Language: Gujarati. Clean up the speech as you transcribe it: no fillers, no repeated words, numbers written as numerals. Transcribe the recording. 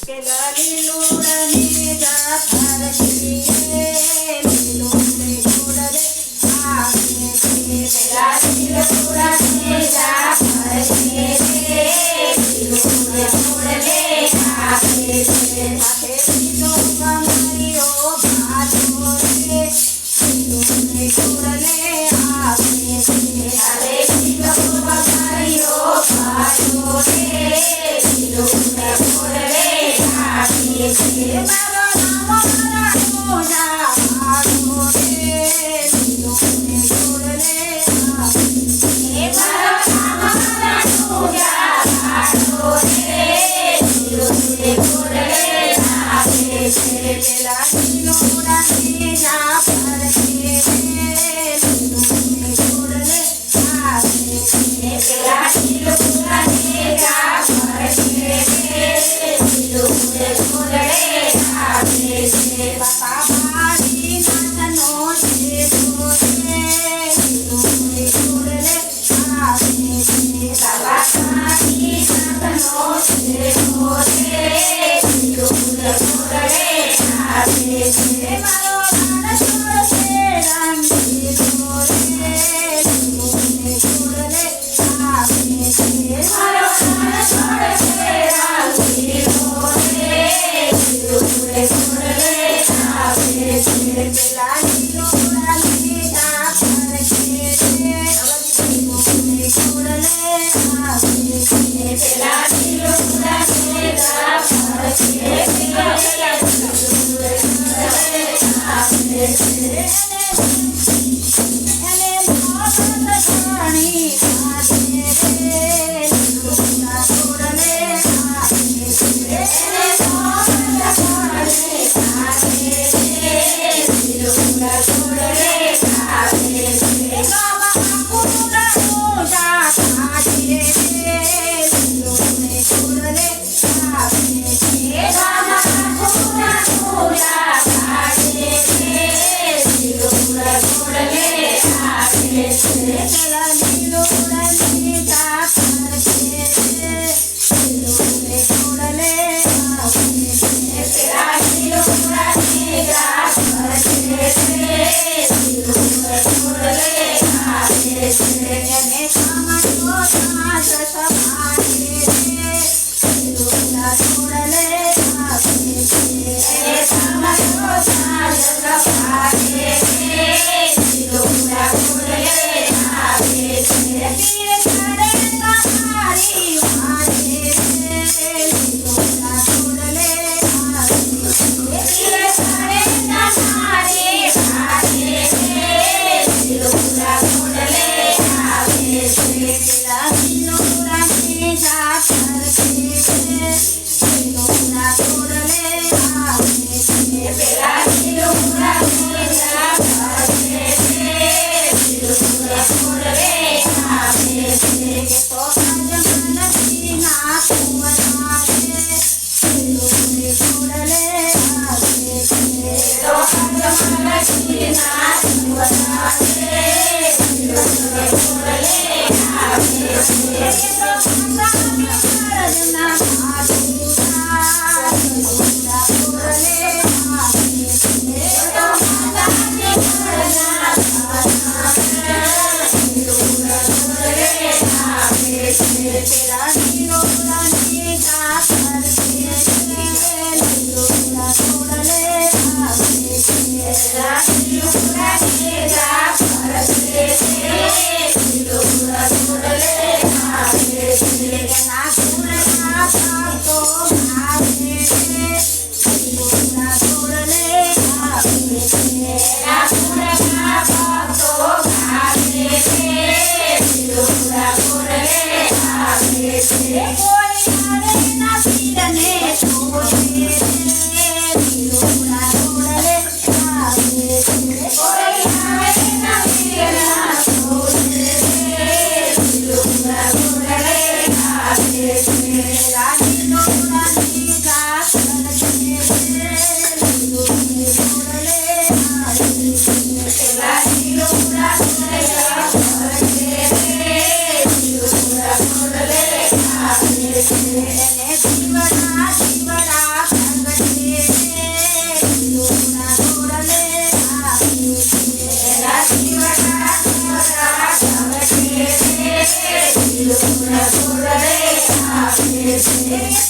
પેલા લીલુડની જાફર છીએ લીલુડે ગોડલે આવે છે પેલા લીલુડની જાફર છીએ લીલુડે ગોડલે આવે છે સાથે લીલો કમરિયો ભાતો રે લીલુડે ગોડલે આવે છે સાથે લીલો કમરિયો ભાતો રે લીલુડે ગોડલે આવે છે મારો નામ રાજા ભાતો રે લીલુડે ગોડલે આવે છે મારો નામ રાજા ભાતો રે લીલુડે ગોડલે આવે છે પેલા લીલુડાની જાફર છીએ લીલુડે ગોડલે આવે છે પેલા લીલુડાની જાફર છીએ લીલુડે ગોડલે આવે છે બાપા મારી નાથનો છે ગોરે લીલુડે ગોડલે આવે છે બાપા મારી નાથનો છે ગોરે લીલુડે ગોડલે આવે છે મારો નાનકડો છે રામજી ગોરે લીલુડે ગોડલે આવે છે મારો નાનકડો છે રામજી ગોરે લીલુડે ગોડલે આવે છે પેલા લીલુડાની જાફર છીએ લીલુડે ગોડલે આવે છે પેલા લીલુડાની જાફર છીએ લીલુડે ગોડલે આવે છે એને મોહબ્બત ઘણી સાથે રે લીલુડા ગોડલે આવે છે એને મોહબ્બત ઘણી સાથે રે લીલુડા ગોડલે આવે છે બાબા કુંડા કુંડા કાઢે રે લીલુડે ગોડલે આવે છે બાબા કુંડા કુંડા કાઢે રે લીલુડા ગોડલે આવે છે પેલા લીલુડાની જાફર છીએ લીલુડે ગોડલે આવે છે પેલા લીલુડાની જાફર છીએ લીલુડે ગોડલે આવે છે એને કામનો સાસ સભાએ રે લીલુડા ગોડલે આવે છે એને કામનો સાસ સભાએ રે લીલુડા ગોડલે આવે છે પીર કરે તમારી વારે રે લીલુડા ગોડલે આવે છે પીર કરે તમારી વારે રે લીલુડા ગોડલે આવે છે પેલા લીલુડાની જાફર છીએ લીલુડા ગોડલે આવે છે પેલા લીલુડાની જાફર છીએ લીલુડા ગોડલે આવે છે તો આજમનથી ના કુંવરા રે લીલુડે ગોડલે આવે છે તો આજમનથી ના કુંવરા રે લીલુડે ગોડલે આવે છે તો પંજાબી મર્દના ભાદુરા લીલુડા ગોડલે આવે છે તો પંજાબી મર્દના ભાદુરા લીલુડા ગોડલે આવે છે પેલા લીલુડાની જાફર છીએ લીલુડા ગોડલે આવે છે પેલા લીલુડાની જાફર છીએ લીલુડા ગોડલે આવે ઘોડલે આવે છે